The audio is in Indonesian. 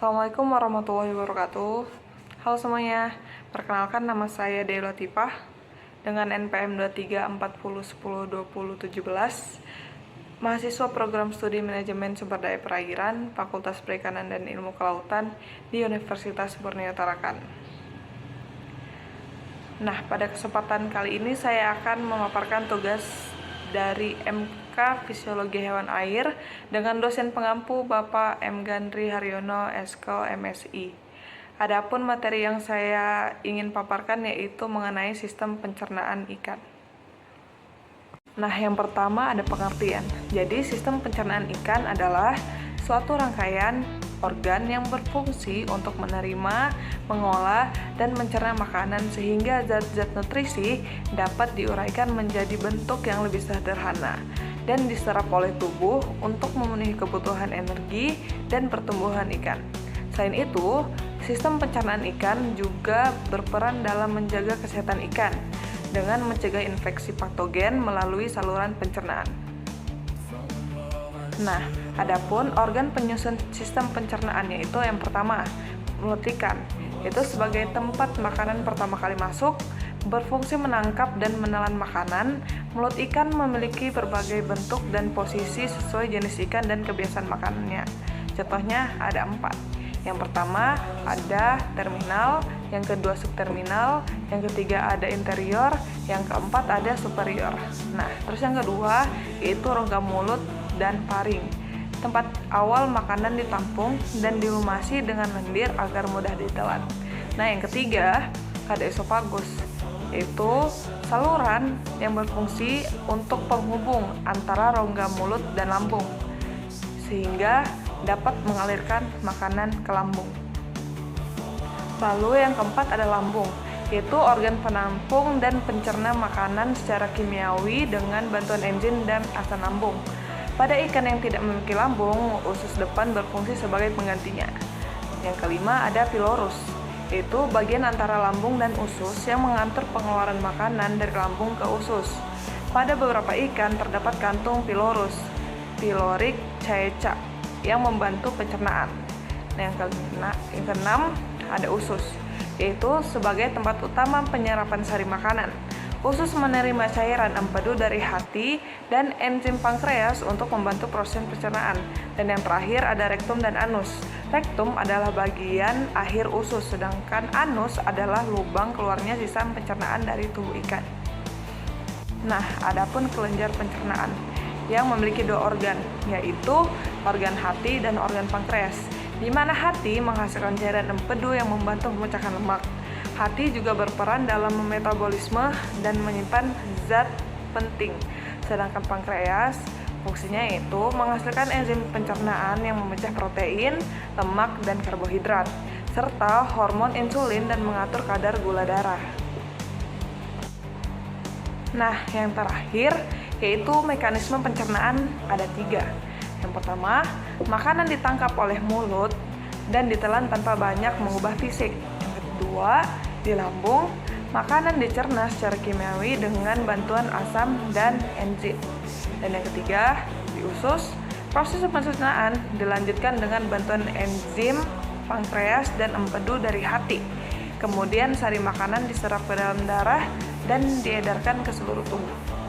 Assalamualaikum warahmatullahi wabarakatuh. Halo semuanya, perkenalkan nama saya Dewi Latifah dengan NPM 2340102017, mahasiswa program studi manajemen sumber daya perairan, Fakultas Perikanan dan Ilmu Kelautan di Universitas Borneo Tarakan. Nah, pada kesempatan kali ini saya akan memaparkan tugas dari MK Fisiologi Hewan Air dengan dosen pengampu Bapak M. Gandri Haryono, Eskol, MSI. Adapun materi yang saya ingin paparkan yaitu mengenai sistem pencernaan ikan. Nah, yang pertama ada pengertian. Jadi, sistem pencernaan ikan adalah suatu rangkaian organ yang berfungsi untuk menerima, mengolah, dan mencerna makanan sehingga zat-zat nutrisi dapat diuraikan menjadi bentuk yang lebih sederhana dan diserap oleh tubuh untuk memenuhi kebutuhan energi dan pertumbuhan ikan. Selain itu, sistem pencernaan ikan juga berperan dalam menjaga kesehatan ikan dengan mencegah infeksi patogen melalui saluran pencernaan. Nah, adapun organ penyusun sistem pencernaan yaitu yang pertama, mulut ikan. Itu sebagai tempat makanan pertama kali masuk, berfungsi menangkap dan menelan makanan. Mulut ikan memiliki berbagai bentuk dan posisi sesuai jenis ikan dan kebiasaan makanannya. Contohnya ada 4. Yang pertama ada terminal, yang kedua subterminal, yang ketiga ada interior, yang keempat ada superior. Nah, terus yang kedua yaitu rongga mulut dan faring, tempat awal makanan ditampung dan dilumasi dengan lendir agar mudah ditelan. Nah, yang ketiga ada esofagus, yaitu saluran yang berfungsi untuk penghubung antara rongga mulut dan lambung sehingga dapat mengalirkan makanan ke lambung. Lalu yang keempat ada lambung, yaitu organ penampung dan pencerna makanan secara kimiawi dengan bantuan enzim dan asam lambung. Pada ikan yang tidak memiliki lambung, usus depan berfungsi sebagai penggantinya. Yang kelima ada pilorus, yaitu bagian antara lambung dan usus yang mengatur pengeluaran makanan dari lambung ke usus. Pada beberapa ikan terdapat kantung pilorus, pilorik caeca, yang membantu pencernaan. Nah, yang keenam ada usus, yaitu sebagai tempat utama penyerapan sari makanan. Usus menerima cairan empedu dari hati dan enzim pankreas untuk membantu proses pencernaan. Dan yang terakhir ada rektum dan anus. Rektum adalah bagian akhir usus, sedangkan anus adalah lubang keluarnya sistem pencernaan dari tubuh ikan. Nah, adapun kelenjar pencernaan yang memiliki 2 organ, yaitu organ hati dan organ pankreas, di mana hati menghasilkan cairan empedu yang membantu memecahkan lemak. Hati juga berperan dalam metabolisme dan menyimpan zat penting, sedangkan pankreas fungsinya yaitu menghasilkan enzim pencernaan yang memecah protein, lemak, dan karbohidrat, serta hormon insulin dan mengatur kadar gula darah. Nah, yang terakhir yaitu mekanisme pencernaan ada 3. Yang pertama, makanan ditangkap oleh mulut dan ditelan tanpa banyak mengubah fisik. Yang kedua, di lambung, makanan dicerna secara kimiawi dengan bantuan asam dan enzim. Dan yang ketiga, di usus, proses pencernaan dilanjutkan dengan bantuan enzim, pankreas, dan empedu dari hati. Kemudian sari makanan diserap ke dalam darah dan diedarkan ke seluruh tubuh.